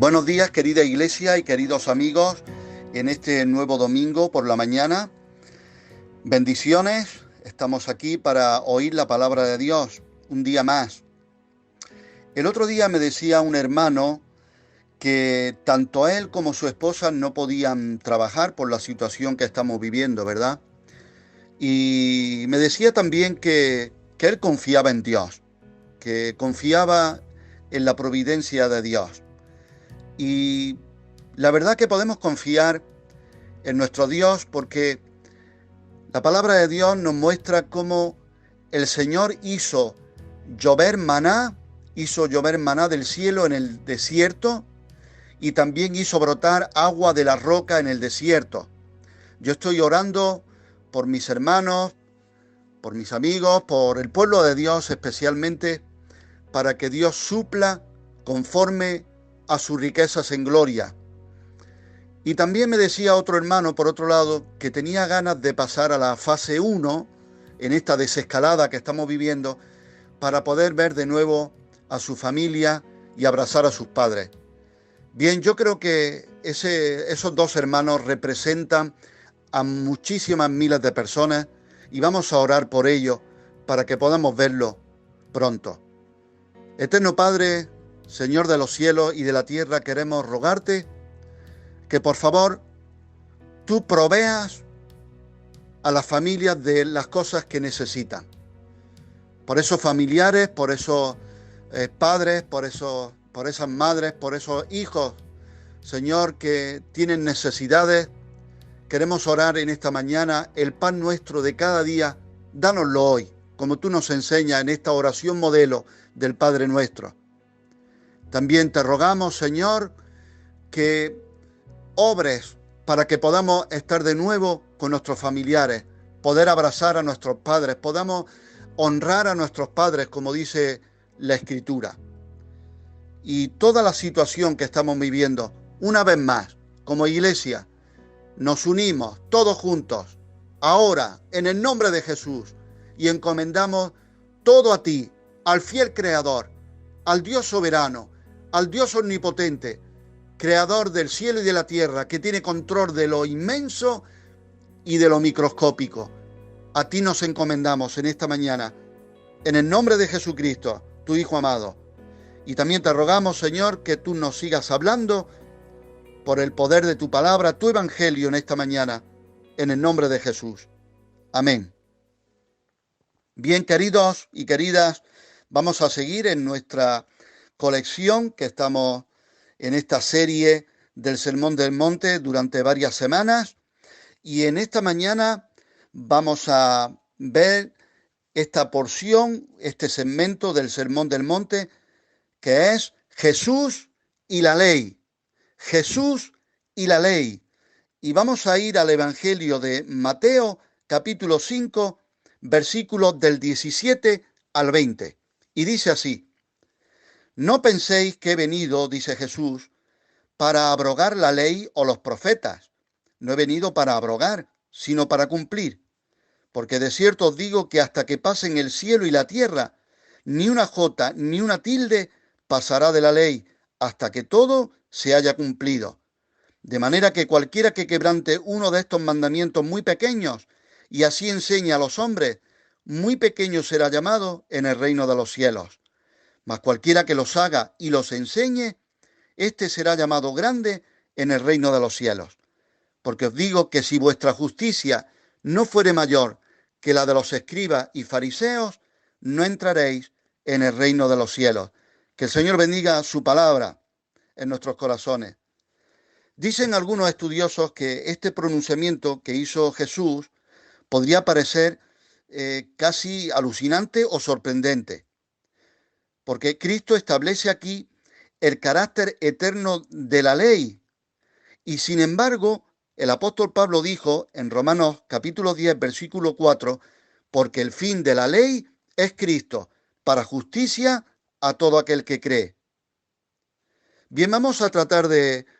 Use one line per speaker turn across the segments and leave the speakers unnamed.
Buenos días, querida iglesia y queridos amigos, en este nuevo domingo por la mañana. Bendiciones, estamos aquí para oír la palabra de Dios, un día más. El otro día me decía un hermano que tanto él como su esposa no podían trabajar por la situación que estamos viviendo, ¿verdad? Y me decía también que él confiaba en Dios, que confiaba en la providencia de Dios. Y la verdad que podemos confiar en nuestro Dios porque la palabra de Dios nos muestra cómo el Señor hizo llover maná del cielo en el desierto y también hizo brotar agua de la roca en el desierto. Yo estoy orando por mis hermanos, por mis amigos, por el pueblo de Dios especialmente, para que Dios supla conforme a sus riquezas en gloria. Y también me decía otro hermano, por otro lado, que tenía ganas de pasar a la fase 1 en esta desescalada que estamos viviendo para poder ver de nuevo a su familia y abrazar a sus padres. Bien, yo creo que esos dos hermanos representan a muchísimas miles de personas y vamos a orar por ellos para que podamos verlo pronto. Eterno Padre, Señor de los cielos y de la tierra, queremos rogarte que por favor tú proveas a las familias de las cosas que necesitan. Por esos familiares, por esos padres, por esas madres, por esos hijos, Señor, que tienen necesidades, queremos orar en esta mañana, el pan nuestro de cada día, dánoslo hoy, como tú nos enseñas en esta oración modelo del Padre Nuestro. También te rogamos, Señor, que obres para que podamos estar de nuevo con nuestros familiares, poder abrazar a nuestros padres, podamos honrar a nuestros padres, como dice la Escritura. Y toda la situación que estamos viviendo, una vez más, como iglesia, nos unimos todos juntos, ahora, en el nombre de Jesús, y encomendamos todo a ti, al fiel Creador, al Dios soberano, al Dios omnipotente, Creador del cielo y de la tierra, que tiene control de lo inmenso y de lo microscópico. A ti nos encomendamos en esta mañana, en el nombre de Jesucristo, tu Hijo amado. Y también te rogamos, Señor, que tú nos sigas hablando por el poder de tu palabra, tu evangelio en esta mañana, en el nombre de Jesús. Amén. Bien, queridos y queridas, vamos a seguir en nuestra colección que estamos en esta serie del Sermón del Monte durante varias semanas, y en esta mañana vamos a ver esta porción, este segmento del Sermón del Monte, que es Jesús y la ley. Jesús y la ley. Y vamos a ir al Evangelio de Mateo, capítulo 5, versículos del 17 al 20. Y dice así: No penséis que he venido, dice Jesús, para abrogar la ley o los profetas. No he venido para abrogar, sino para cumplir. Porque de cierto os digo que hasta que pasen el cielo y la tierra, ni una jota ni una tilde pasará de la ley, hasta que todo se haya cumplido. De manera que cualquiera que quebrante uno de estos mandamientos muy pequeños, y así enseñe a los hombres, muy pequeño será llamado en el reino de los cielos. Mas cualquiera que los haga y los enseñe, éste será llamado grande en el reino de los cielos. Porque os digo que si vuestra justicia no fuere mayor que la de los escribas y fariseos, no entraréis en el reino de los cielos. Que el Señor bendiga su palabra en nuestros corazones. Dicen algunos estudiosos que este pronunciamiento que hizo Jesús podría parecer casi alucinante o sorprendente, porque Cristo establece aquí el carácter eterno de la ley. Y sin embargo, el apóstol Pablo dijo en Romanos capítulo 10, versículo 4, porque el fin de la ley es Cristo, para justicia a todo aquel que cree. Bien, vamos a tratar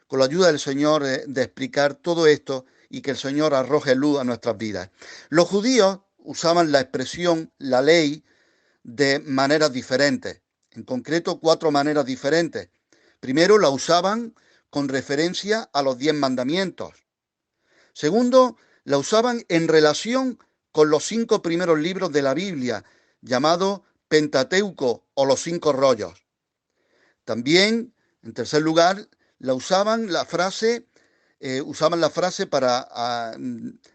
con la ayuda del Señor, de explicar todo esto y que el Señor arroje luz a nuestras vidas. Los judíos usaban la expresión la ley de maneras diferentes. En concreto, 4 maneras diferentes. Primero, la usaban con referencia a los 10 mandamientos. Segundo, la usaban en relación con los 5 primeros libros de la Biblia, llamado Pentateuco o los 5 rollos. También, en tercer lugar, usaban la frase para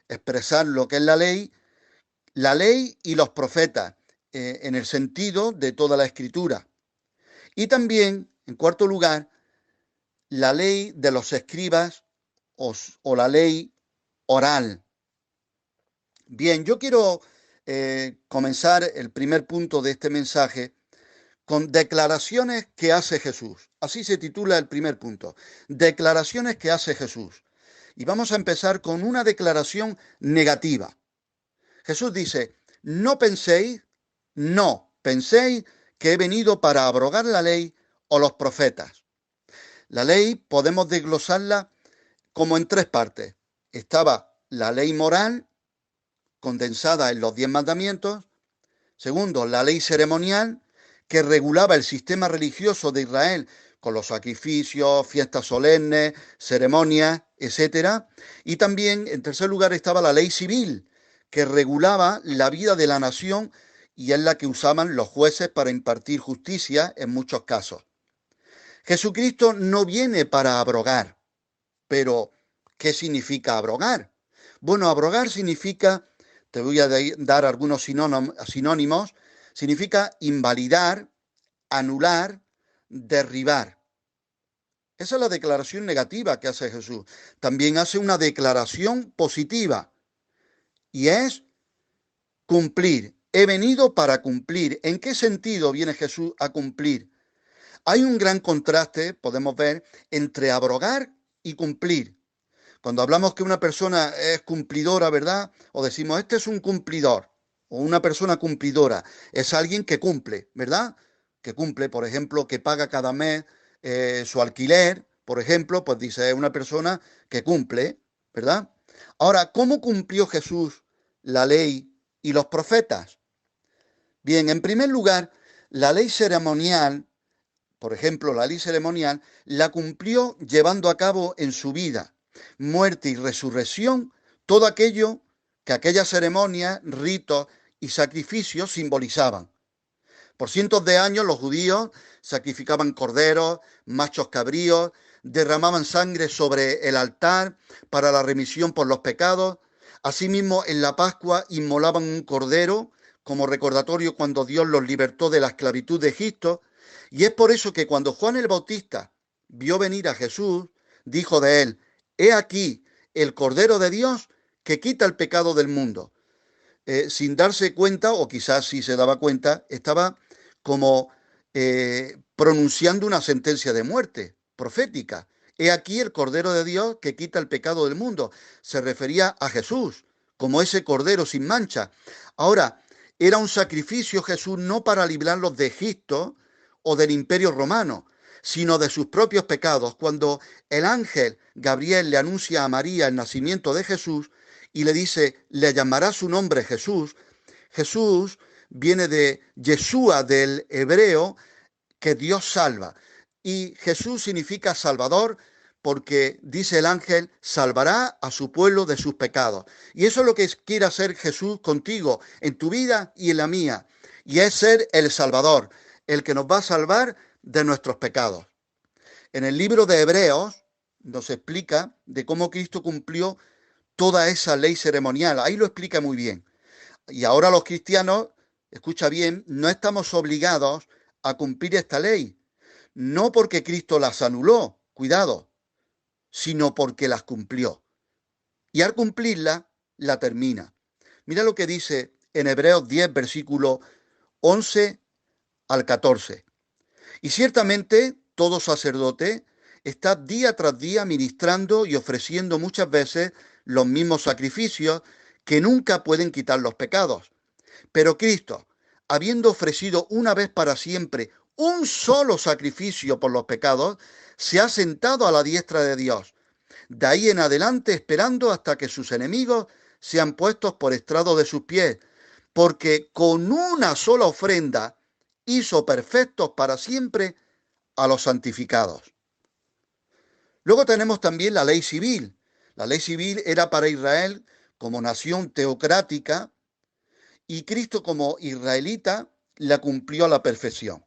expresar lo que es la ley y los profetas, en el sentido de toda la Escritura. Y también, en cuarto lugar, la ley de los escribas o la ley oral. Bien, yo quiero comenzar el primer punto de este mensaje con declaraciones que hace Jesús. Así se titula el primer punto, declaraciones que hace Jesús. Y vamos a empezar con una declaración negativa. Jesús dice, no penséis que he venido para abrogar la ley o los profetas. La ley podemos desglosarla como en 3 partes. Estaba la ley moral, condensada en los 10 mandamientos. Segundo, la ley ceremonial, que regulaba el sistema religioso de Israel con los sacrificios, fiestas solemnes, ceremonias, etc. Y también, en tercer lugar, estaba la ley civil, que regulaba la vida de la nación y es la que usaban los jueces para impartir justicia en muchos casos. Jesucristo no viene para abrogar, pero ¿qué significa abrogar? Bueno, abrogar significa, te voy a dar algunos sinónimos, significa invalidar, anular, derribar. Esa es la declaración negativa que hace Jesús. También hace una declaración positiva y es cumplir. He venido para cumplir. ¿En qué sentido viene Jesús a cumplir? Hay un gran contraste, podemos ver, entre abrogar y cumplir. Cuando hablamos que una persona es cumplidora, ¿verdad? O decimos, este es un cumplidor, o una persona cumplidora, es alguien que cumple, ¿verdad? Que cumple, por ejemplo, que paga cada mes su alquiler, por ejemplo, pues dice, es una persona que cumple, ¿verdad? Ahora, ¿cómo cumplió Jesús la ley y los profetas? Bien, en primer lugar, la ley ceremonial, por ejemplo, la ley ceremonial, la cumplió llevando a cabo en su vida, muerte y resurrección, todo aquello que aquellas ceremonias, ritos y sacrificios simbolizaban. Por cientos de años los judíos sacrificaban corderos, machos cabríos, derramaban sangre sobre el altar para la remisión por los pecados. Asimismo, en la Pascua inmolaban un cordero como recordatorio cuando Dios los libertó de la esclavitud de Egipto. Y es por eso que cuando Juan el Bautista vio venir a Jesús, dijo de él, he aquí el Cordero de Dios que quita el pecado del mundo. Sin darse cuenta, o quizás sí se daba cuenta, estaba como pronunciando una sentencia de muerte profética. He aquí el Cordero de Dios que quita el pecado del mundo. Se refería a Jesús como ese Cordero sin mancha. Ahora, era un sacrificio Jesús no para librarlos de Egipto o del Imperio Romano, sino de sus propios pecados. Cuando el ángel Gabriel le anuncia a María el nacimiento de Jesús y le dice, le llamará su nombre Jesús, Jesús viene de Yeshua, del hebreo, que Dios salva. Y Jesús significa Salvador porque, dice el ángel, salvará a su pueblo de sus pecados. Y eso es lo que quiere hacer Jesús contigo, en tu vida y en la mía. Y es ser el Salvador, el que nos va a salvar de nuestros pecados. En el libro de Hebreos nos explica de cómo Cristo cumplió toda esa ley ceremonial. Ahí lo explica muy bien. Y ahora los cristianos, escucha bien, no estamos obligados a cumplir esta ley. No porque Cristo las anuló, cuidado, sino porque las cumplió. Y al cumplirla, la termina. Mira lo que dice en Hebreos 10, versículo 11 al 14. Y ciertamente todo sacerdote está día tras día ministrando y ofreciendo muchas veces los mismos sacrificios que nunca pueden quitar los pecados. Pero Cristo, habiendo ofrecido una vez para siempre un solo sacrificio por los pecados, se ha sentado a la diestra de Dios. De ahí en adelante esperando hasta que sus enemigos sean puestos por estrado de sus pies, porque con una sola ofrenda hizo perfectos para siempre a los santificados. Luego tenemos también la ley civil. La ley civil era para Israel como nación teocrática y Cristo como israelita la cumplió a la perfección.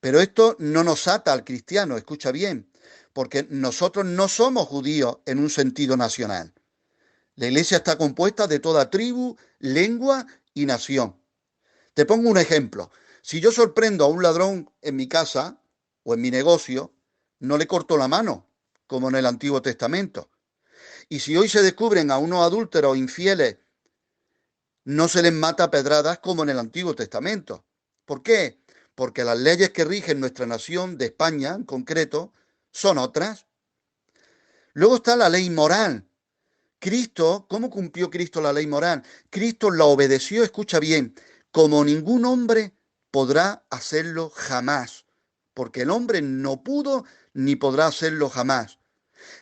Pero esto no nos ata al cristiano, escucha bien, porque nosotros no somos judíos en un sentido nacional. La iglesia está compuesta de toda tribu, lengua y nación. Te pongo un ejemplo. Si yo sorprendo a un ladrón en mi casa o en mi negocio, no le corto la mano, como en el Antiguo Testamento. Y si hoy se descubren a unos adúlteros infieles, no se les mata a pedradas como en el Antiguo Testamento. ¿Por qué? Porque las leyes que rigen nuestra nación, de España en concreto, son otras. Luego está la ley moral. Cristo, ¿cómo cumplió Cristo la ley moral? Cristo la obedeció, escucha bien, como ningún hombre podrá hacerlo jamás, porque el hombre no pudo ni podrá hacerlo jamás.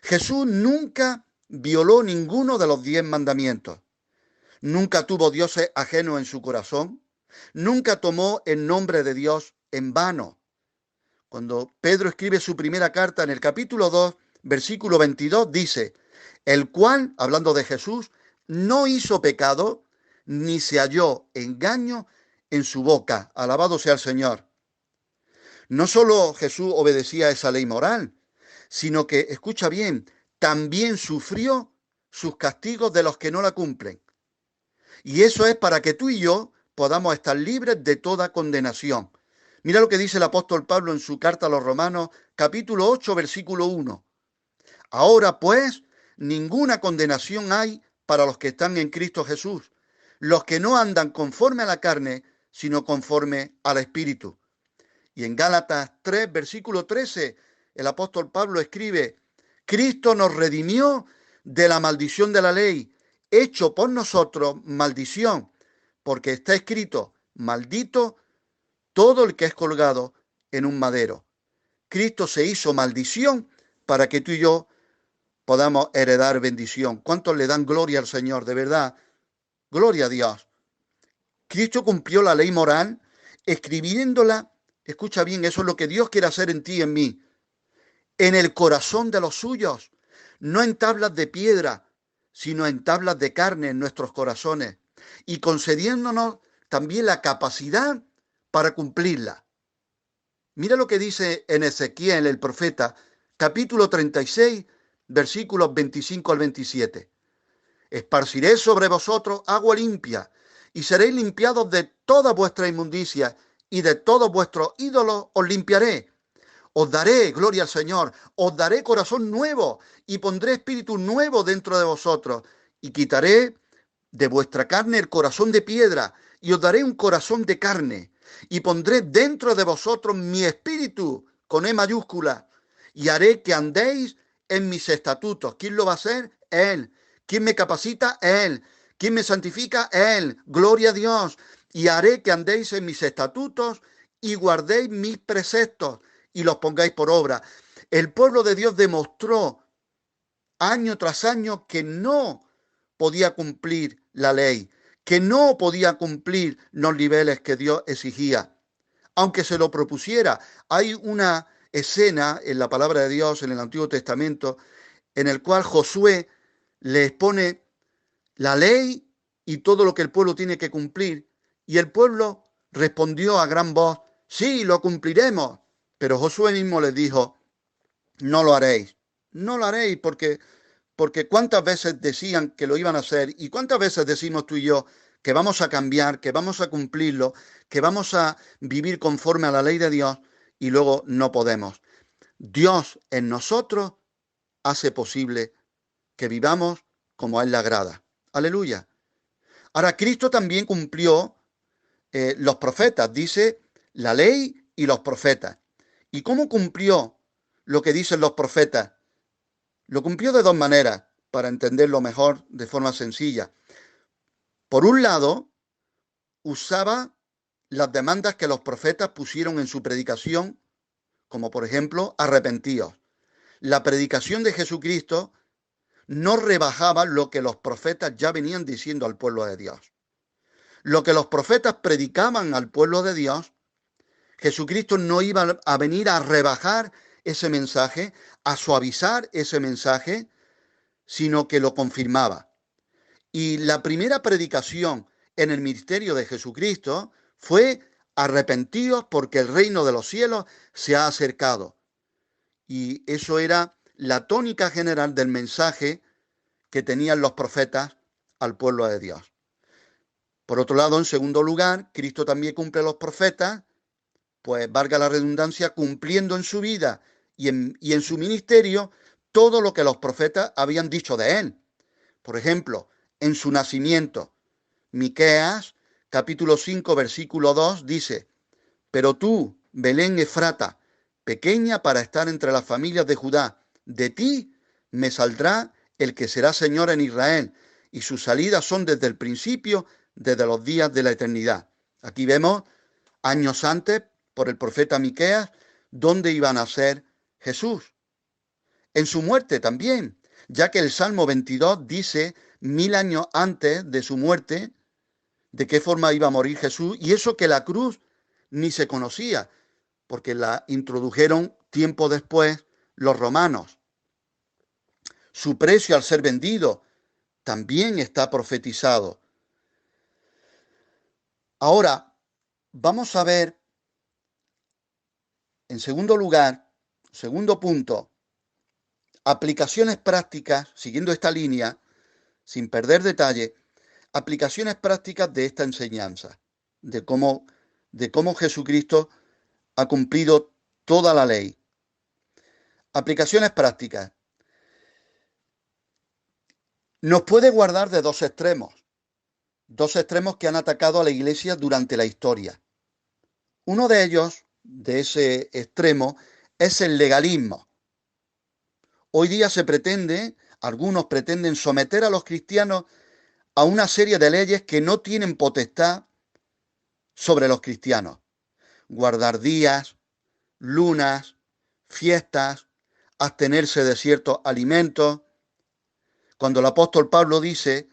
Jesús nunca violó ninguno de los 10 mandamientos, nunca tuvo dioses ajenos en su corazón, nunca tomó el nombre de Dios en vano. Cuando Pedro escribe su primera carta en el capítulo 2, versículo 22, dice: el cual, hablando de Jesús, no hizo pecado, ni se halló engaño en su boca. Alabado sea el Señor. No solo Jesús obedecía a esa ley moral, sino que, escucha bien, también sufrió sus castigos de los que no la cumplen. Y eso es para que tú y yo podamos estar libres de toda condenación. Mira lo que dice el apóstol Pablo en su carta a los Romanos, capítulo 8, versículo 1. Ahora pues, ninguna condenación hay para los que están en Cristo Jesús, los que no andan conforme a la carne, sino conforme al Espíritu. Y en Gálatas 3, versículo 13, el apóstol Pablo escribe: Cristo nos redimió de la maldición de la ley, hecho por nosotros maldición, porque está escrito: maldito todo el que es colgado en un madero. Cristo se hizo maldición para que tú y yo podamos heredar bendición. ¿Cuántos le dan gloria al Señor? De verdad, gloria a Dios. Cristo cumplió la ley moral escribiéndola, escucha bien, eso es lo que Dios quiere hacer en ti y en mí, en el corazón de los suyos, no en tablas de piedra, sino en tablas de carne en nuestros corazones, y concediéndonos también la capacidad para cumplirla. Mira lo que dice en Ezequiel el profeta, capítulo 36, versículos 25 al 27. Esparciré sobre vosotros agua limpia, y seréis limpiados de toda vuestra inmundicia, y de todos vuestros ídolos os limpiaré. Os daré, gloria al Señor, os daré corazón nuevo, y pondré espíritu nuevo dentro de vosotros, y quitaré de vuestra carne el corazón de piedra, y os daré un corazón de carne, y pondré dentro de vosotros mi espíritu, con E mayúscula, y haré que andéis en mis estatutos. ¿Quién lo va a hacer? Él. ¿Quién me capacita? Él. ¿Quién me santifica? Él. Gloria a Dios. Y haré que andéis en mis estatutos y guardéis mis preceptos y los pongáis por obra. El pueblo de Dios demostró año tras año que no podía cumplir la ley, que no podía cumplir los niveles que Dios exigía, aunque se lo propusiera. Hay una escena en la palabra de Dios, en el Antiguo Testamento, en el cual Josué le expone la ley y todo lo que el pueblo tiene que cumplir, y el pueblo respondió a gran voz: sí, lo cumpliremos. Pero Josué mismo les dijo: no lo haréis, no lo haréis, porque cuántas veces decían que lo iban a hacer, y cuántas veces decimos tú y yo que vamos a cambiar, que vamos a cumplirlo, que vamos a vivir conforme a la ley de Dios, y luego no podemos. Dios en nosotros hace posible que vivamos como a Él le agrada. Aleluya. Ahora, Cristo también cumplió los profetas, dice la ley y los profetas. ¿Y cómo cumplió lo que dicen los profetas? Lo cumplió de dos maneras, para entenderlo mejor de forma sencilla. Por un lado, usaba las demandas que los profetas pusieron en su predicación, como por ejemplo, arrepentíos. La predicación de Jesucristo no rebajaba lo que los profetas ya venían diciendo al pueblo de Dios. Lo que los profetas predicaban al pueblo de Dios, Jesucristo no iba a venir a rebajar ese mensaje, a suavizar ese mensaje, sino que lo confirmaba. Y la primera predicación en el ministerio de Jesucristo fue: arrepentíos porque el reino de los cielos se ha acercado. Y eso era la tónica general del mensaje que tenían los profetas al pueblo de Dios. Por otro lado, en segundo lugar, Cristo también cumple los profetas, pues valga la redundancia, cumpliendo en su vida y en su ministerio todo lo que los profetas habían dicho de él. Por ejemplo, en su nacimiento, Miqueas, capítulo 5, versículo 2, dice: pero tú, Belén Efrata, pequeña para estar entre las familias de Judá, de ti me saldrá el que será Señor en Israel, y sus salidas son desde el principio, desde los días de la eternidad. Aquí vemos, años antes, por el profeta Miqueas, dónde iba a nacer Jesús. En su muerte también, ya que el Salmo 22 dice 1000 años antes de su muerte de qué forma iba a morir Jesús, y eso que la cruz ni se conocía, porque la introdujeron tiempo después los romanos. Su precio al ser vendido también está profetizado. Ahora, vamos a ver, en segundo lugar, segundo punto, aplicaciones prácticas, siguiendo esta línea, sin perder detalle, aplicaciones prácticas de esta enseñanza, de cómo Jesucristo ha cumplido toda la ley. Aplicaciones prácticas. Nos puede guardar de dos extremos que han atacado a la Iglesia durante la historia. Uno de ellos, de ese extremo, es el legalismo. Hoy día algunos pretenden someter a los cristianos a una serie de leyes que no tienen potestad sobre los cristianos. Guardar días, lunas, fiestas, abstenerse de ciertos alimentos. Cuando el apóstol Pablo dice,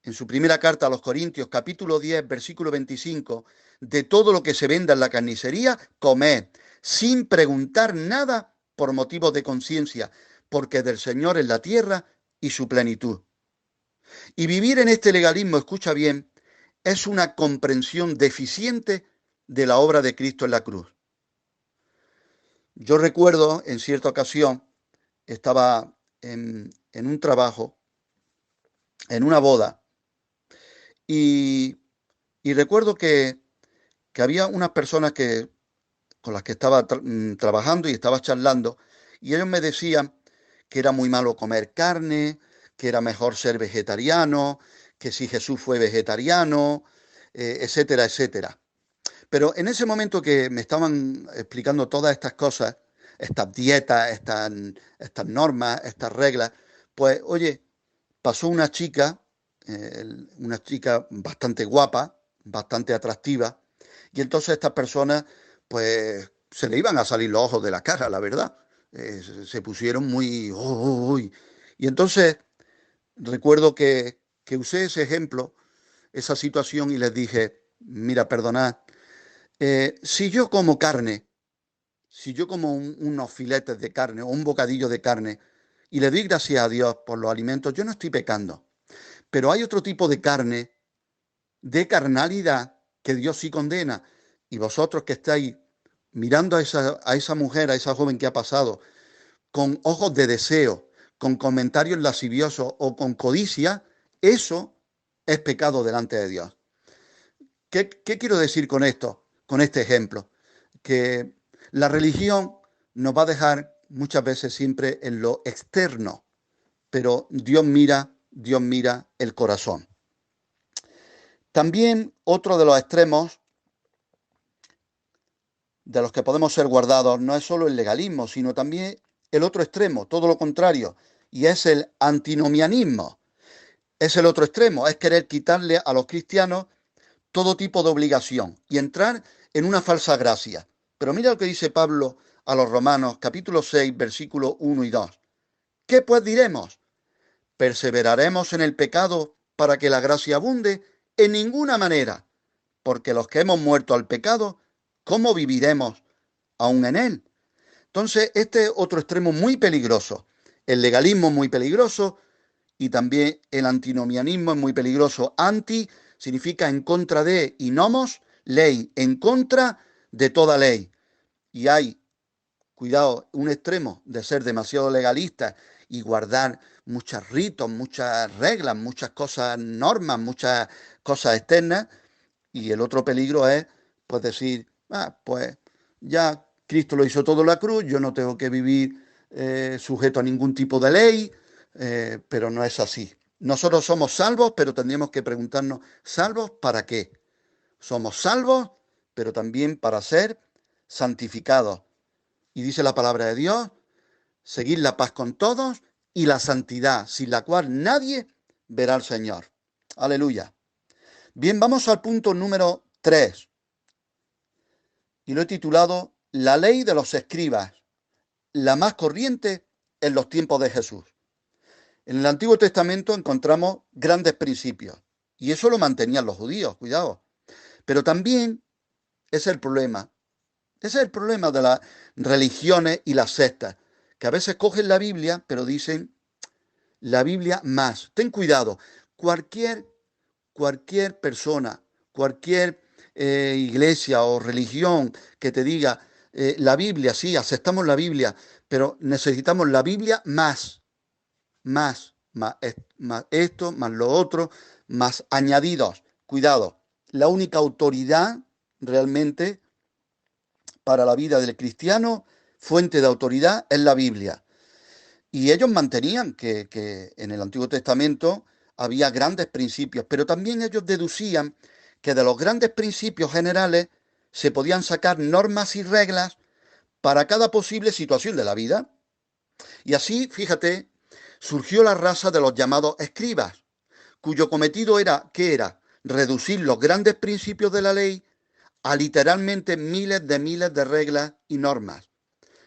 en su primera carta a los Corintios, capítulo 10, versículo 25, de todo lo que se venda en la carnicería, comed, sin preguntar nada por motivos de conciencia, porque del Señor es la tierra y su plenitud. Y vivir en este legalismo, escucha bien, es una comprensión deficiente de la obra de Cristo en la cruz. Yo recuerdo, en cierta ocasión, estaba en un trabajo, en una boda, y recuerdo que había unas personas con las que estaba trabajando y estaba charlando, y ellos me decían que era muy malo comer carne, que era mejor ser vegetariano, que si Jesús fue vegetariano, etcétera, etcétera. Pero en ese momento que me estaban explicando todas estas cosas, estas dietas, estas normas, estas reglas, pues oye, pasó una chica bastante guapa, bastante atractiva, y entonces estas personas, pues, se le iban a salir los ojos de la cara, la verdad. Se pusieron muy... Y entonces recuerdo que usé ese ejemplo, esa situación, y les dije, mira, perdonad, si yo como carne, si yo como unos filetes de carne o un bocadillo de carne, y le doy gracias a Dios por los alimentos, yo no estoy pecando. Pero hay otro tipo de carne, de carnalidad, que Dios sí condena. Y vosotros que estáis mirando a esa mujer, a esa joven que ha pasado, con ojos de deseo, con comentarios lasciviosos o con codicia, eso es pecado delante de Dios. ¿Qué quiero decir con esto, con este ejemplo? Que la religión nos va a dejar muchas veces siempre en lo externo, pero Dios mira el corazón. También otro de los extremos de los que podemos ser guardados no es solo el legalismo, sino también el otro extremo, todo lo contrario, y es el antinomianismo. Es el otro extremo, es querer quitarle a los cristianos todo tipo de obligación y entrar en una falsa gracia. Pero mira lo que dice Pablo a los Romanos, capítulo 6, versículos 1 y 2. ¿Qué pues diremos? ¿Perseveraremos en el pecado para que la gracia abunde? En ninguna manera, porque los que hemos muerto al pecado, ¿cómo viviremos aún en él? Entonces, este es otro extremo muy peligroso. El legalismo es muy peligroso y también el antinomianismo es muy peligroso. Anti significa en contra de y nomos, ley, en contra de toda ley. Y hay, cuidado, un extremo de ser demasiado legalista y guardar muchos ritos, muchas reglas, muchas cosas, normas, muchas cosas externas. Y el otro peligro es, pues decir, pues ya Cristo lo hizo todo en la cruz, yo no tengo que vivir sujeto a ningún tipo de ley, pero no es así. Nosotros somos salvos, pero tendríamos que preguntarnos, ¿salvos para qué? Somos salvos, pero también para ser santificados. Y dice la palabra de Dios, seguir la paz con todos y la santidad, sin la cual nadie verá al Señor. Aleluya. Bien, vamos al punto número 3 y lo he titulado La ley de los escribas, la más corriente en los tiempos de Jesús. En el Antiguo Testamento encontramos grandes principios y eso lo mantenían los judíos, cuidado. Pero también ese es el problema. Ese es el problema de las religiones y las sectas, que a veces cogen la Biblia, pero dicen la Biblia más. Ten cuidado, cualquier persona, cualquier iglesia o religión que te diga la Biblia, sí, aceptamos la Biblia, pero necesitamos la Biblia más esto, más lo otro, más añadidos. Cuidado, la única autoridad realmente para la vida del cristiano, fuente de autoridad, es la Biblia. Y ellos mantenían que en el Antiguo Testamento había grandes principios, pero también ellos deducían que de los grandes principios generales se podían sacar normas y reglas para cada posible situación de la vida. Y así, fíjate, surgió la raza de los llamados escribas, cuyo cometido era, ¿qué era? Reducir los grandes principios de la ley a literalmente miles de reglas y normas.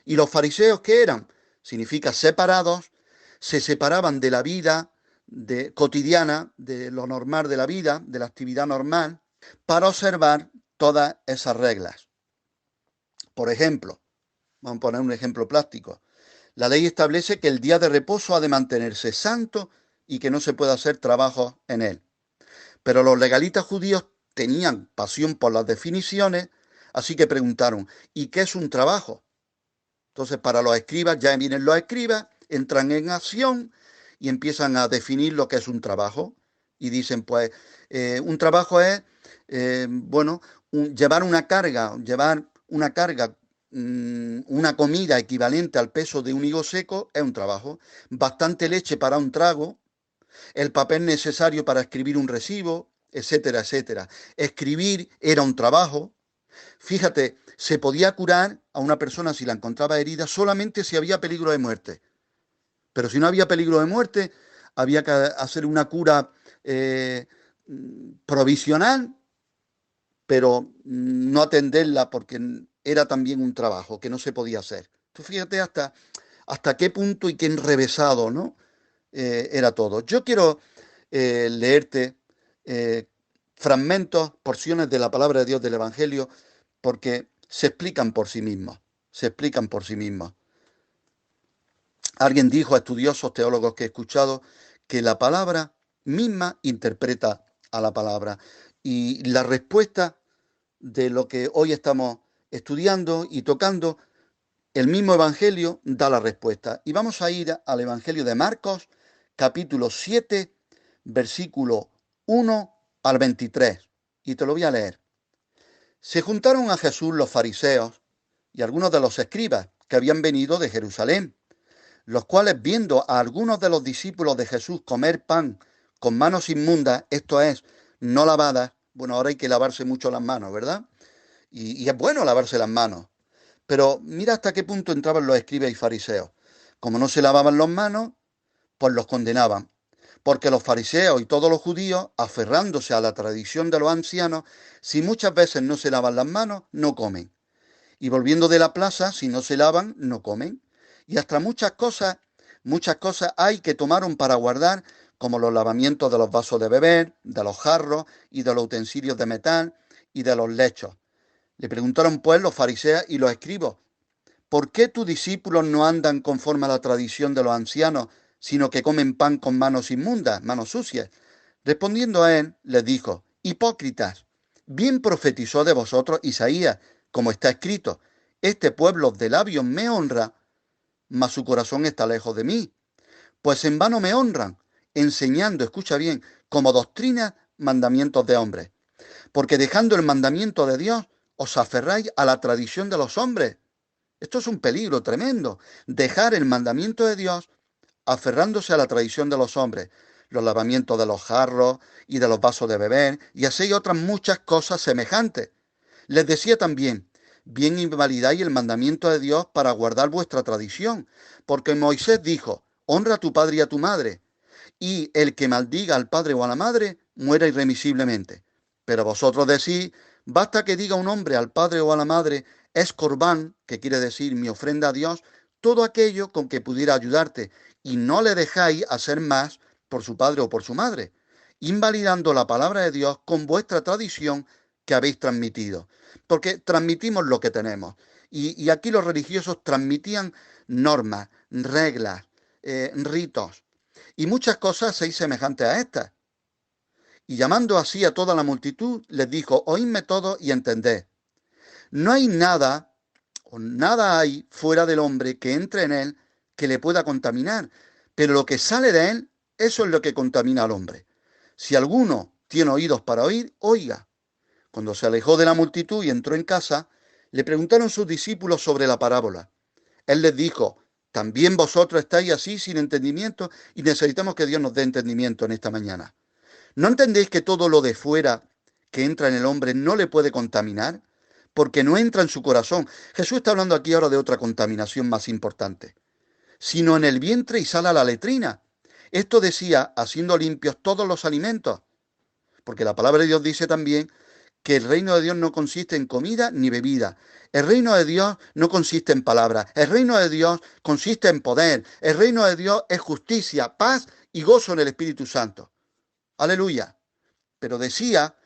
¿Y los fariseos qué eran? Significa separados, se separaban de la vida cotidiana, de lo normal de la vida, de la actividad normal, para observar todas esas reglas. Por ejemplo, vamos a poner un ejemplo práctico. La ley establece que el día de reposo ha de mantenerse santo y que no se puede hacer trabajo en él. Pero los legalistas judíos tenían pasión por las definiciones, así que preguntaron, ¿y qué es un trabajo? Entonces, para los escribas, ya vienen los escribas, entran en acción y empiezan a definir lo que es un trabajo. Y dicen, pues, un trabajo es, llevar una carga, una comida equivalente al peso de un higo seco es un trabajo. Bastante leche para un trago, el papel necesario para escribir un recibo, etcétera, etcétera. Escribir era un trabajo. Fíjate, se podía curar a una persona si la encontraba herida solamente si había peligro de muerte. Pero si no había peligro de muerte, había que hacer una cura provisional, pero no atenderla porque era también un trabajo que no se podía hacer. Tú fíjate hasta qué punto y qué enrevesado, ¿no? Era todo. Yo quiero leerte fragmentos, porciones de la palabra de Dios del Evangelio, porque se explican por sí mismos, se explican por sí mismos. Alguien dijo a estudiosos teólogos que he escuchado que la palabra misma interpreta a la palabra. Y la respuesta de lo que hoy estamos estudiando y tocando, el mismo Evangelio da la respuesta. Y vamos a ir al Evangelio de Marcos, capítulo 7, versículo 1 al 23. Y te lo voy a leer. Se juntaron a Jesús los fariseos y algunos de los escribas que habían venido de Jerusalén, los cuales, viendo a algunos de los discípulos de Jesús comer pan con manos inmundas, esto es, no lavadas, bueno, ahora hay que lavarse mucho las manos, ¿verdad? Y es bueno lavarse las manos. Pero mira hasta qué punto entraban los escribas y fariseos. Como no se lavaban las manos, pues los condenaban. Porque los fariseos y todos los judíos, aferrándose a la tradición de los ancianos, si muchas veces no se lavan las manos, no comen. Y volviendo de la plaza, si no se lavan, no comen. Y hasta muchas cosas hay que tomaron para guardar, como los lavamientos de los vasos de beber, de los jarros y de los utensilios de metal y de los lechos. Le preguntaron pues los fariseos y los escribas, ¿por qué tus discípulos no andan conforme a la tradición de los ancianos, sino que comen pan con manos inmundas, manos sucias? Respondiendo a él, les dijo, hipócritas, bien profetizó de vosotros Isaías, como está escrito, este pueblo de labios me honra, mas su corazón está lejos de mí. Pues en vano me honran, enseñando, escucha bien, como doctrina mandamientos de hombres. Porque dejando el mandamiento de Dios, os aferráis a la tradición de los hombres. Esto es un peligro tremendo. Dejar el mandamiento de Dios aferrándose a la tradición de los hombres. Los lavamientos de los jarros y de los vasos de beber, y así otras muchas cosas semejantes. Les decía también, bien invalidáis el mandamiento de Dios para guardar vuestra tradición, porque Moisés dijo, honra a tu padre y a tu madre, y el que maldiga al padre o a la madre, muera irremisiblemente. Pero vosotros decís, basta que diga un hombre al padre o a la madre, es corbán, que quiere decir mi ofrenda a Dios, todo aquello con que pudiera ayudarte, y no le dejáis hacer más por su padre o por su madre, invalidando la palabra de Dios con vuestra tradición que habéis transmitido. Porque transmitimos lo que tenemos. Y aquí los religiosos transmitían normas, reglas, ritos, y muchas cosas seis semejantes a estas. Y llamando así a toda la multitud, les dijo, oídme todos y entended. No hay nada, o nada hay fuera del hombre que entre en él que le pueda contaminar, pero lo que sale de él, eso es lo que contamina al hombre. Si alguno tiene oídos para oír, oiga. Cuando se alejó de la multitud y entró en casa, le preguntaron sus discípulos sobre la parábola. Él les dijo, también vosotros estáis así sin entendimiento y necesitamos que Dios nos dé entendimiento en esta mañana. ¿No entendéis que todo lo de fuera que entra en el hombre no le puede contaminar? Porque no entra en su corazón. Jesús está hablando aquí ahora de otra contaminación más importante. Sino en el vientre y sale a la letrina. Esto decía, haciendo limpios todos los alimentos. Porque la palabra de Dios dice también que el reino de Dios no consiste en comida ni bebida. El reino de Dios no consiste en palabras. El reino de Dios consiste en poder. El reino de Dios es justicia, paz y gozo en el Espíritu Santo. Aleluya. Pero decía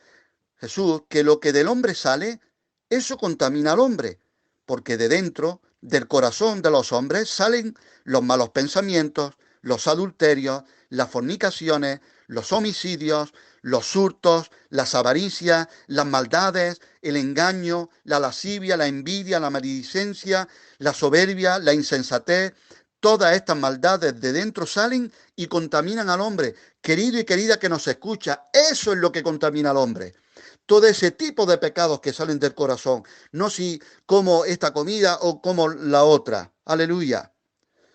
Jesús que lo que del hombre sale, eso contamina al hombre. Porque de dentro, del corazón de los hombres, salen los malos pensamientos, los adulterios, las fornicaciones, los homicidios, los hurtos, las avaricias, las maldades, el engaño, la lascivia, la envidia, la maledicencia, la soberbia, la insensatez. Todas estas maldades de dentro salen y contaminan al hombre. Querido y querida que nos escucha, eso es lo que contamina al hombre. Todo ese tipo de pecados que salen del corazón, no si como esta comida o como la otra. Aleluya.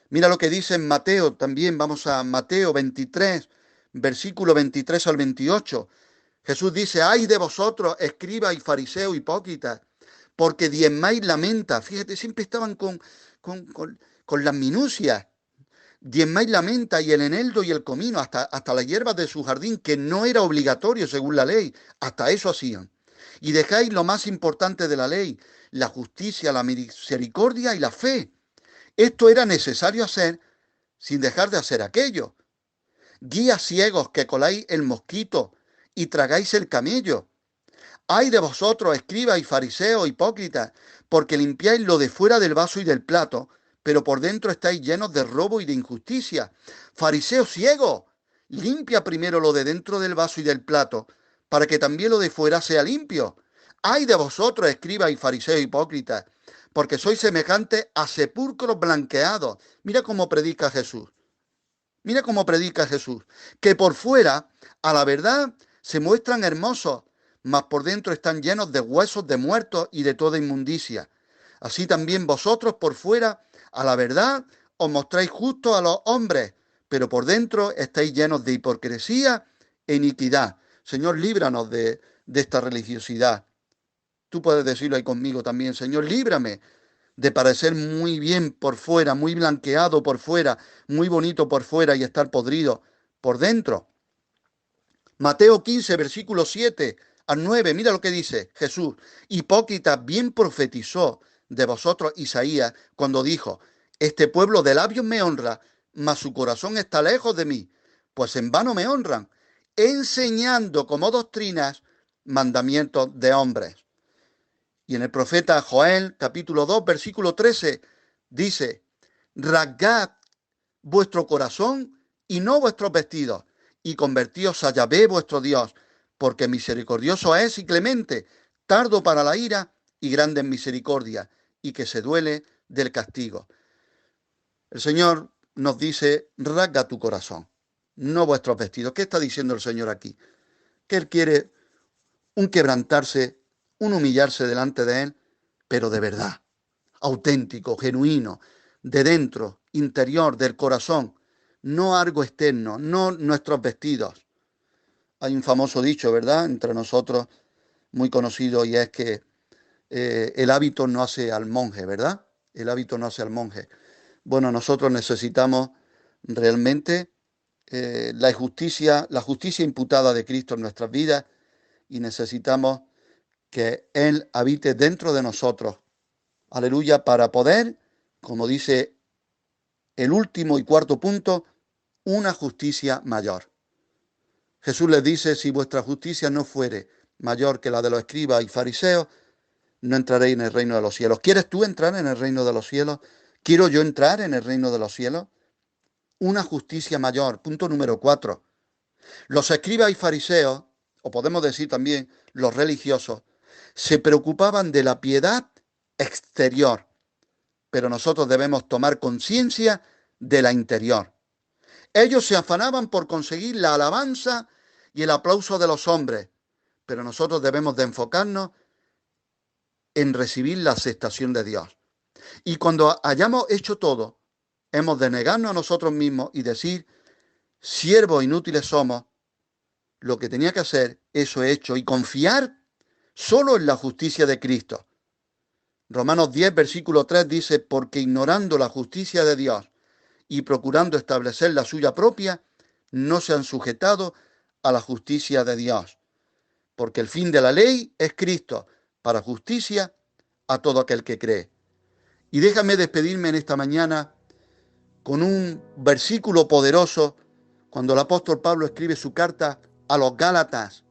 Mira lo que dice en Mateo también, vamos a Mateo 23, versículo 23 al 28. Jesús dice, ay de vosotros, escribas y fariseos hipócritas, porque diezmáis la menta. Fíjate, siempre estaban con las minucias. Diezmáis la menta y el eneldo y el comino, hasta las hierbas de su jardín, que no era obligatorio según la ley. Hasta eso hacían. Y dejáis lo más importante de la ley, la justicia, la misericordia y la fe. Esto era necesario hacer sin dejar de hacer aquello. Guías ciegos que coláis el mosquito y tragáis el camello. Ay de vosotros, escribas y fariseos hipócritas, porque limpiáis lo de fuera del vaso y del plato, pero por dentro estáis llenos de robo y de injusticia. Fariseo ciego, limpia primero lo de dentro del vaso y del plato, para que también lo de fuera sea limpio. Ay de vosotros, escribas y fariseos hipócritas, porque sois semejantes a sepulcros blanqueados. Mira cómo predica Jesús. Mira cómo predica Jesús. Que por fuera, a la verdad, se muestran hermosos, mas por dentro están llenos de huesos de muertos y de toda inmundicia. Así también vosotros por fuera, a la verdad, os mostráis justos a los hombres, pero por dentro estáis llenos de hipocresía e iniquidad. Señor, líbranos de esta religiosidad. Tú puedes decirlo ahí conmigo también, Señor, líbrame de parecer muy bien por fuera, muy blanqueado por fuera, muy bonito por fuera y estar podrido por dentro. Mateo 15, versículo 7 al 9, mira lo que dice Jesús. Hipócrita, bien profetizó de vosotros Isaías cuando dijo, este pueblo de labios me honra, mas su corazón está lejos de mí, pues en vano me honran, enseñando como doctrinas mandamientos de hombres. Y en el profeta Joel, capítulo 2, versículo 13, Dice, rasgad vuestro corazón y no vuestros vestidos, y convertíos a Yahvé vuestro Dios, porque misericordioso es y clemente, tardo para la ira y grande en misericordia, y que se duele del castigo. El Señor nos dice, rasga tu corazón, no vuestros vestidos. ¿Qué está diciendo el Señor aquí? Que Él quiere un quebrantarse, un humillarse delante de Él, pero de verdad, auténtico, genuino, de dentro, interior, del corazón, no algo externo, no nuestros vestidos. Hay un famoso dicho, ¿verdad?, entre nosotros, muy conocido, y es que el hábito no hace al monje, ¿verdad? El hábito no hace al monje. Bueno, nosotros necesitamos realmente la justicia imputada de Cristo en nuestras vidas, y necesitamos que Él habite dentro de nosotros. Aleluya, para poder, como dice el último y cuarto punto, una justicia mayor. Jesús les dice, si vuestra justicia no fuere mayor que la de los escribas y fariseos, no entraréis en el reino de los cielos. ¿Quieres tú entrar en el reino de los cielos? ¿Quiero yo entrar en el reino de los cielos? Una justicia mayor. Punto número 4. Los escribas y fariseos, o podemos decir también los religiosos, se preocupaban de la piedad exterior, pero nosotros debemos tomar conciencia de la interior. Ellos se afanaban por conseguir la alabanza y el aplauso de los hombres, pero nosotros debemos de enfocarnos en recibir la aceptación de Dios. Y cuando hayamos hecho todo, hemos de negarnos a nosotros mismos y decir, siervos inútiles somos, lo que tenía que hacer, eso he hecho, y confiar solo en la justicia de Cristo. Romanos 10, versículo 3 dice, porque ignorando la justicia de Dios y procurando establecer la suya propia, no se han sujetado a la justicia de Dios. Porque el fin de la ley es Cristo, para justicia a todo aquel que cree. Y déjame despedirme en esta mañana con un versículo poderoso, cuando el apóstol Pablo escribe su carta a los Gálatas,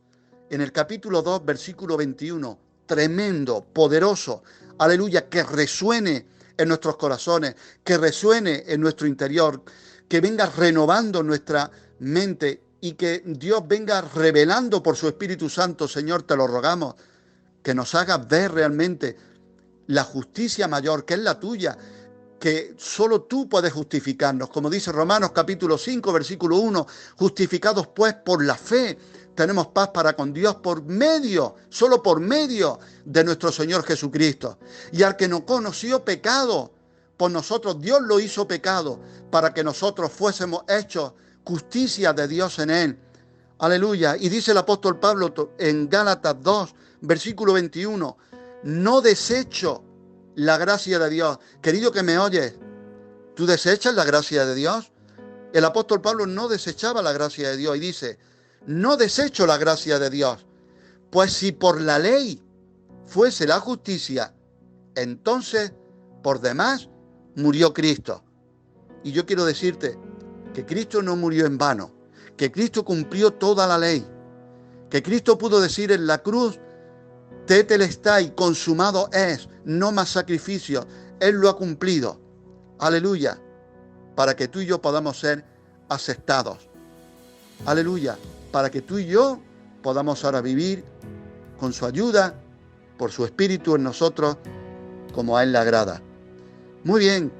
en el capítulo 2, versículo 21, tremendo, poderoso, aleluya, que resuene en nuestros corazones, que resuene en nuestro interior, que venga renovando nuestra mente y que Dios venga revelando por su Espíritu Santo, Señor, te lo rogamos, que nos hagas ver realmente la justicia mayor, que es la tuya, que solo tú puedes justificarnos, como dice Romanos capítulo 5, versículo 1, justificados pues por la fe, tenemos paz para con Dios solo por medio de nuestro Señor Jesucristo. Y al que no conoció pecado, por nosotros Dios lo hizo pecado, para que nosotros fuésemos hechos justicia de Dios en él. Aleluya. Y dice el apóstol Pablo en Gálatas 2, versículo 21, no desecho la gracia de Dios. Querido que me oyes, ¿tú desechas la gracia de Dios? El apóstol Pablo no desechaba la gracia de Dios y dice, no desecho la gracia de Dios, pues si por la ley fuese la justicia, entonces por demás murió Cristo. Y yo quiero decirte que Cristo no murió en vano, que Cristo cumplió toda la ley, que Cristo pudo decir en la cruz, tetelestai, consumado es, no más sacrificio, Él lo ha cumplido. Aleluya, para que tú y yo podamos ser aceptados. Aleluya, para que tú y yo podamos ahora vivir con su ayuda, por su Espíritu en nosotros, como a Él le agrada. Muy bien,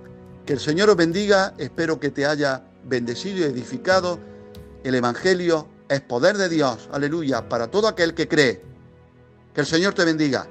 que el Señor os bendiga, espero que te haya bendecido y edificado. El Evangelio es poder de Dios, aleluya, para todo aquel que cree. Que el Señor te bendiga.